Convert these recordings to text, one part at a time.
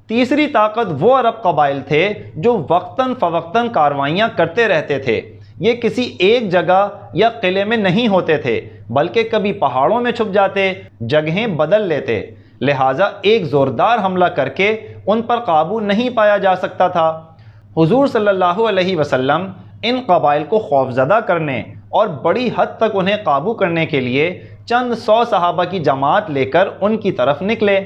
تیسری طاقت وہ عرب قبائل تھے جو وقتاً فوقتاً کاروائیاں کرتے رہتے تھے۔ یہ کسی ایک جگہ یا قلعے میں نہیں ہوتے تھے، بلکہ کبھی پہاڑوں میں چھپ جاتے، جگہیں بدل لیتے، لہٰذا ایک زوردار حملہ کر کے ان پر قابو نہیں پایا جا سکتا تھا۔ حضور صلی اللہ علیہ وسلم ان قبائل کو خوفزدہ کرنے اور بڑی حد تک انہیں قابو کرنے کے لیے چند 100 صحابہ کی جماعت لے کر ان کی طرف نکلے۔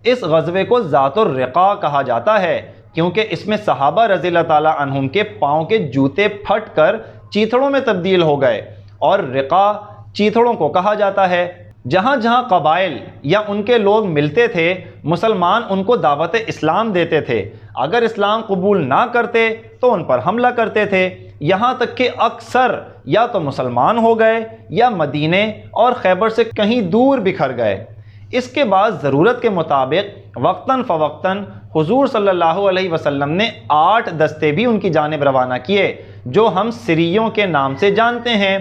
اس غزوے کو ذات الرقاع کہا جاتا ہے کیونکہ اس میں صحابہ رضی اللہ تعالیٰ عنہم کے پاؤں کے جوتے پھٹ کر چیتھڑوں میں تبدیل ہو گئے، اور رقاع چیتھڑوں کو کہا جاتا ہے۔ جہاں جہاں قبائل یا ان کے لوگ ملتے تھے، مسلمان ان کو دعوت اسلام دیتے تھے۔ اگر اسلام قبول نہ کرتے تو ان پر حملہ کرتے تھے، یہاں تک کہ اکثر یا تو مسلمان ہو گئے یا مدینے اور خیبر سے کہیں دور بکھر گئے۔ اس کے بعد ضرورت کے مطابق وقتاً فوقتاً حضور صلی اللہ علیہ وسلم نے 8 دستے بھی ان کی جانب روانہ کیے، جو ہم سریوں کے نام سے جانتے ہیں۔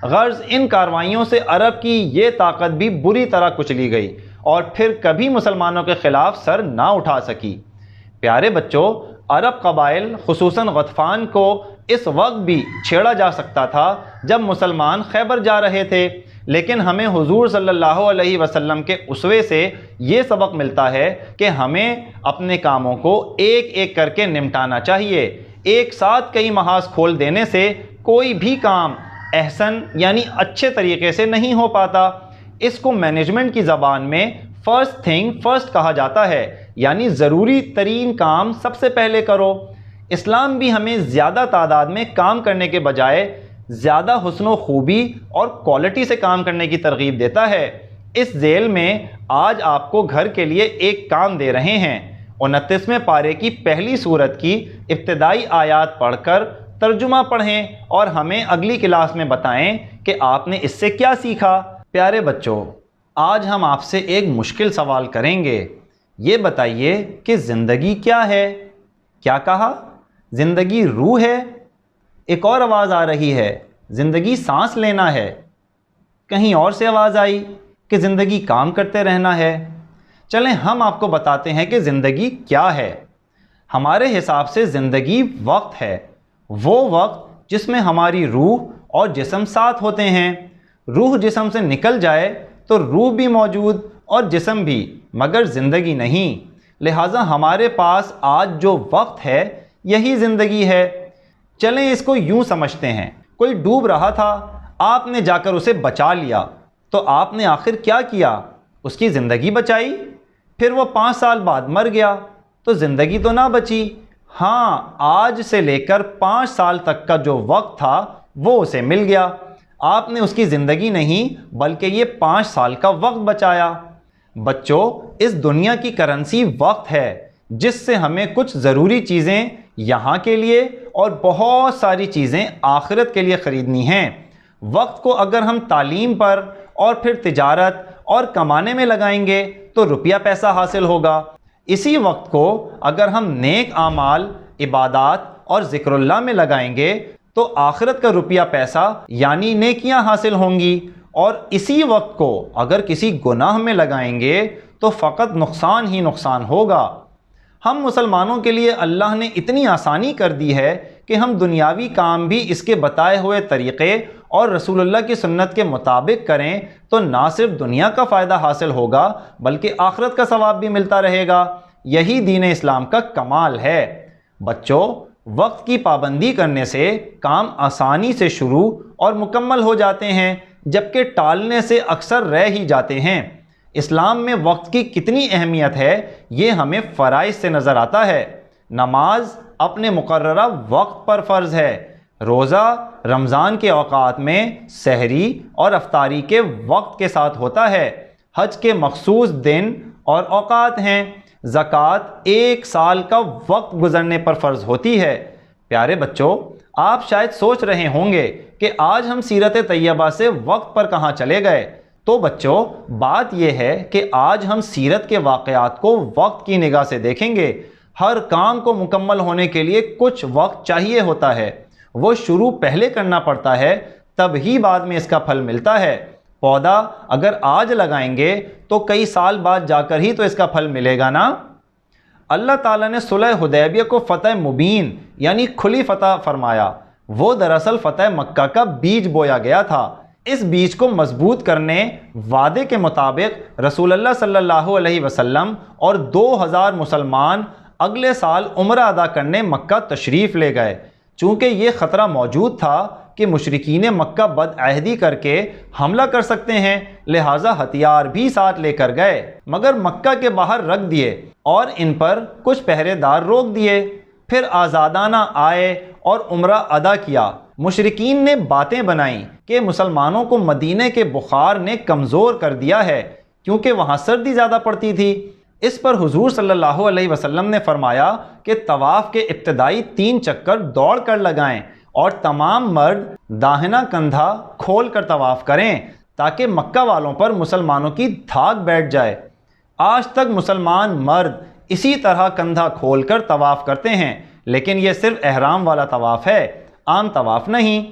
غرض ان کاروائیوں سے عرب کی یہ طاقت بھی بری طرح کچلی گئی اور پھر کبھی مسلمانوں کے خلاف سر نہ اٹھا سکی۔ پیارے بچوں، عرب قبائل خصوصاً غطفان کو اس وقت بھی چھیڑا جا سکتا تھا جب مسلمان خیبر جا رہے تھے، لیکن ہمیں حضور صلی اللہ علیہ وسلم کے اسوے سے یہ سبق ملتا ہے کہ ہمیں اپنے کاموں کو ایک ایک کر کے نمٹانا چاہیے۔ ایک ساتھ کئی محاذ کھول دینے سے کوئی بھی کام احسن یعنی اچھے طریقے سے نہیں ہو پاتا۔ اس کو مینجمنٹ کی زبان میں فرسٹ تھنگ فرسٹ کہا جاتا ہے، یعنی ضروری ترین کام سب سے پہلے کرو۔ اسلام بھی ہمیں زیادہ تعداد میں کام کرنے کے بجائے زیادہ حسن و خوبی اور کوالٹی سے کام کرنے کی ترغیب دیتا ہے۔ اس ذیل میں آج آپ کو گھر کے لیے ایک کام دے رہے ہیں۔ 29ویں پارے کی پہلی سورت کی ابتدائی آیات پڑھ کر ترجمہ پڑھیں اور ہمیں اگلی کلاس میں بتائیں کہ آپ نے اس سے کیا سیکھا۔ پیارے بچوں، آج ہم آپ سے ایک مشکل سوال کریں گے۔ یہ بتائیے کہ زندگی کیا ہے؟ کیا کہا؟ زندگی روح ہے؟ ایک اور آواز آ رہی ہے، زندگی سانس لینا ہے۔ کہیں اور سے آواز آئی کہ زندگی کام کرتے رہنا ہے۔ چلیں ہم آپ کو بتاتے ہیں کہ زندگی کیا ہے۔ ہمارے حساب سے زندگی وقت ہے، وہ وقت جس میں ہماری روح اور جسم ساتھ ہوتے ہیں۔ روح جسم سے نکل جائے تو روح بھی موجود اور جسم بھی، مگر زندگی نہیں۔ لہٰذا ہمارے پاس آج جو وقت ہے یہی زندگی ہے۔ چلیں اس کو یوں سمجھتے ہیں، کوئی ڈوب رہا تھا، آپ نے جا کر اسے بچا لیا، تو آپ نے آخر کیا کیا؟ اس کی زندگی بچائی۔ پھر وہ 5 سال بعد مر گیا تو زندگی تو نہ بچی۔ ہاں، آج سے لے کر 5 سال تک کا جو وقت تھا وہ اسے مل گیا۔ آپ نے اس کی زندگی نہیں بلکہ یہ 5 سال کا وقت بچایا۔ بچوں، اس دنیا کی کرنسی وقت ہے، جس سے ہمیں کچھ ضروری چیزیں یہاں کے لیے اور بہت ساری چیزیں آخرت کے لیے خریدنی ہیں۔ وقت کو اگر ہم تعلیم پر اور پھر تجارت اور کمانے میں لگائیں گے تو روپیہ پیسہ حاصل ہوگا۔ اسی وقت کو اگر ہم نیک اعمال، عبادات اور ذکر اللہ میں لگائیں گے تو آخرت کا روپیہ پیسہ یعنی نیکیاں حاصل ہوں گی، اور اسی وقت کو اگر کسی گناہ میں لگائیں گے تو فقط نقصان ہی نقصان ہوگا۔ ہم مسلمانوں کے لیے اللہ نے اتنی آسانی کر دی ہے کہ ہم دنیاوی کام بھی اس کے بتائے ہوئے طریقے اور رسول اللہ کی سنت کے مطابق کریں تو نہ صرف دنیا کا فائدہ حاصل ہوگا بلکہ آخرت کا ثواب بھی ملتا رہے گا۔ یہی دین اسلام کا کمال ہے۔ بچوں، وقت کی پابندی کرنے سے کام آسانی سے شروع اور مکمل ہو جاتے ہیں، جبکہ ٹالنے سے اکثر رہ ہی جاتے ہیں۔ اسلام میں وقت کی کتنی اہمیت ہے یہ ہمیں فرائض سے نظر آتا ہے۔ نماز اپنے مقررہ وقت پر فرض ہے۔ روزہ رمضان کے اوقات میں سحری اور افطاری کے وقت کے ساتھ ہوتا ہے۔ حج کے مخصوص دن اور اوقات ہیں۔ زکوٰۃ 1 سال کا وقت گزرنے پر فرض ہوتی ہے۔ پیارے بچوں، آپ شاید سوچ رہے ہوں گے کہ آج ہم سیرت طیبہ سے وقت پر کہاں چلے گئے۔ تو بچوں، بات یہ ہے کہ آج ہم سیرت کے واقعات کو وقت کی نگاہ سے دیکھیں گے۔ ہر کام کو مکمل ہونے کے لیے کچھ وقت چاہیے ہوتا ہے، وہ شروع پہلے کرنا پڑتا ہے، تب ہی بعد میں اس کا پھل ملتا ہے۔ پودا اگر آج لگائیں گے تو کئی سال بعد جا کر ہی تو اس کا پھل ملے گا نا۔ اللہ تعالیٰ نے صلح حدیبیہ کو فتح مبین یعنی کھلی فتح فرمایا۔ وہ دراصل فتح مکہ کا بیج بویا گیا تھا۔ اس بیج کو مضبوط کرنے وعدے کے مطابق رسول اللہ صلی اللہ علیہ وسلم اور 2000 مسلمان اگلے سال عمرہ ادا کرنے مکہ تشریف لے گئے۔ چونکہ یہ خطرہ موجود تھا کہ مشرکین مکہ بد عہدی کر کے حملہ کر سکتے ہیں، لہٰذا ہتھیار بھی ساتھ لے کر گئے، مگر مکہ کے باہر رکھ دیے اور ان پر کچھ پہرے دار روک دیے۔ پھر آزادانہ آئے اور عمرہ ادا کیا۔ مشرکین نے باتیں بنائیں کہ مسلمانوں کو مدینے کے بخار نے کمزور کر دیا ہے، کیونکہ وہاں سردی زیادہ پڑتی تھی۔ اس پر حضور صلی اللہ علیہ وسلم نے فرمایا کہ طواف کے ابتدائی 3 چکر دوڑ کر لگائیں اور تمام مرد داہنا کندھا کھول کر طواف کریں تاکہ مکہ والوں پر مسلمانوں کی دھاک بیٹھ جائے۔ آج تک مسلمان مرد اسی طرح کندھا کھول کر طواف کرتے ہیں، لیکن یہ صرف احرام والا طواف ہے، عام طواف نہیں۔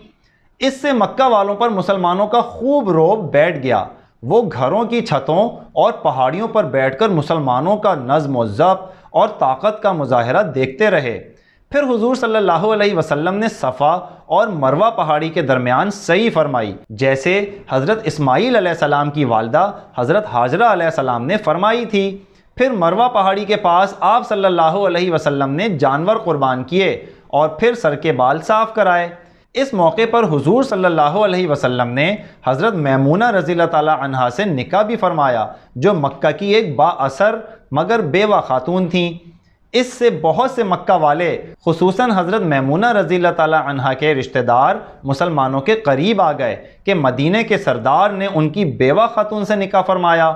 اس سے مکہ والوں پر مسلمانوں کا خوب رعب بیٹھ گیا۔ وہ گھروں کی چھتوں اور پہاڑیوں پر بیٹھ کر مسلمانوں کا نظم و ضبط اور طاقت کا مظاہرہ دیکھتے رہے۔ پھر حضور صلی اللہ علیہ وسلم نے صفا اور مروہ پہاڑی کے درمیان سعی فرمائی، جیسے حضرت اسماعیل علیہ السلام کی والدہ حضرت ہاجرہ علیہ السلام نے فرمائی تھی۔ پھر مروہ پہاڑی کے پاس آپ صلی اللہ علیہ وسلم نے جانور قربان کیے اور پھر سر کے بال صاف کرائے۔ اس موقع پر حضور صلی اللہ علیہ وسلم نے حضرت میمونہ رضی اللہ تعالی عنہا سے نکاح بھی فرمایا، جو مکہ کی ایک با اثر مگر بیوہ خاتون تھیں۔ اس سے بہت سے مکہ والے خصوصاً حضرت میمونہ رضی اللہ تعالی عنہا کے رشتہ دار مسلمانوں کے قریب آ گئے کہ مدینے کے سردار نے ان کی بیوہ خاتون سے نکاح فرمایا،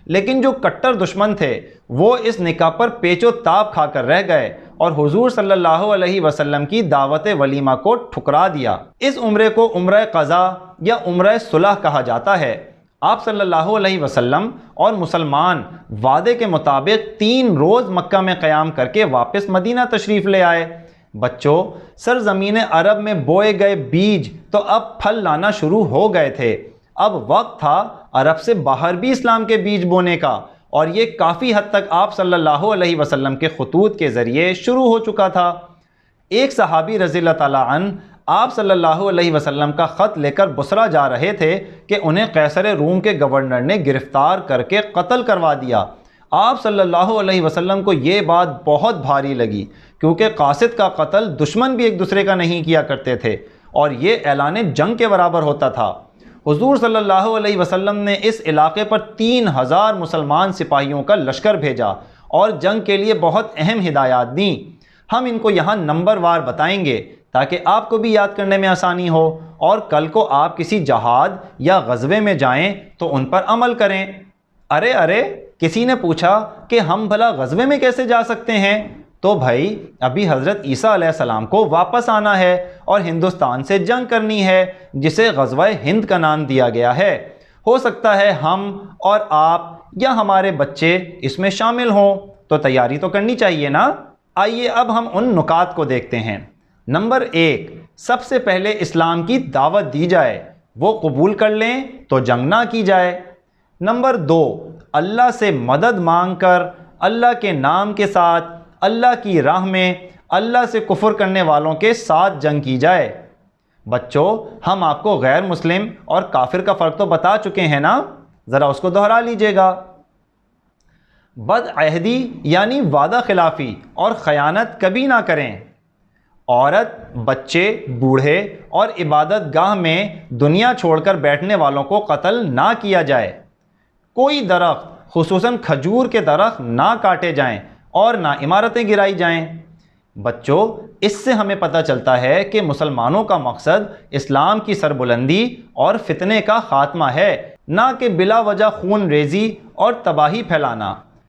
لیکن جو کٹر دشمن تھے وہ اس نکاح پر پیچ و تاب کھا کر رہ گئے اور حضور صلی اللہ علیہ وسلم کی دعوت ولیمہ کو ٹھکرا دیا۔ اس عمرے کو عمرہ قضا یا عمرہ صلح کہا جاتا ہے۔ آپ صلی اللہ علیہ وسلم اور مسلمان وعدے کے مطابق 3 روز مکہ میں قیام کر کے واپس مدینہ تشریف لے آئے۔ بچوں، سرزمین عرب میں بوئے گئے بیج تو اب پھل لانا شروع ہو گئے تھے۔ اب وقت تھا عرب سے باہر بھی اسلام کے بیج بونے کا، اور یہ کافی حد تک آپ صلی اللہ علیہ وسلم کے خطوط کے ذریعے شروع ہو چکا تھا۔ ایک صحابی رضی اللہ تعالیٰ عنہ آپ صلی اللہ علیہ وسلم کا خط لے کر بصرہ جا رہے تھے کہ انہیں قیصر روم کے گورنر نے گرفتار کر کے قتل کروا دیا۔ آپ صلی اللہ علیہ وسلم کو یہ بات بہت بھاری لگی، کیونکہ قاصد کا قتل دشمن بھی ایک دوسرے کا نہیں کیا کرتے تھے اور یہ اعلان جنگ کے برابر ہوتا تھا۔ حضور صلی اللہ علیہ وسلم نے اس علاقے پر 3000 مسلمان سپاہیوں کا لشکر بھیجا اور جنگ کے لیے بہت اہم ہدایات دیں۔ ہم ان کو یہاں نمبر وار بتائیں گے تاکہ آپ کو بھی یاد کرنے میں آسانی ہو، اور کل کو آپ کسی جہاد یا غزوے میں جائیں تو ان پر عمل کریں۔ ارے کسی نے پوچھا کہ ہم بھلا غزوے میں کیسے جا سکتے ہیں؟ تو بھائی، ابھی حضرت عیسیٰ علیہ السلام کو واپس آنا ہے اور ہندوستان سے جنگ کرنی ہے، جسے غزوہ ہند کا نام دیا گیا ہے۔ ہو سکتا ہے ہم اور آپ یا ہمارے بچے اس میں شامل ہوں، تو تیاری تو کرنی چاہیے نا۔ آئیے اب ہم ان نکات کو دیکھتے ہیں۔ نمبر 1، سب سے پہلے اسلام کی دعوت دی جائے، وہ قبول کر لیں تو جنگ نہ کی جائے۔ نمبر 2، اللہ سے مدد مانگ کر اللہ کے نام کے ساتھ اللہ کی راہ میں اللہ سے کفر کرنے والوں کے ساتھ جنگ کی جائے۔ بچوں، ہم آپ کو غیر مسلم اور کافر کا فرق تو بتا چکے ہیں نا، ذرا اس کو دہرا لیجئے گا۔ بد عہدی یعنی وعدہ خلافی اور خیانت کبھی نہ کریں۔ عورت، بچے، بوڑھے اور عبادت گاہ میں دنیا چھوڑ کر بیٹھنے والوں کو قتل نہ کیا جائے۔ کوئی درخت، خصوصاً کھجور کے درخت نہ کاٹے جائیں اور نہ عمارتیں گرائی جائیں۔ بچوں، اس سے ہمیں پتہ چلتا ہے کہ مسلمانوں کا مقصد اسلام کی سربلندی اور فتنے کا خاتمہ ہے، نہ کہ بلا وجہ خون ریزی اور تباہی پھیلانا۔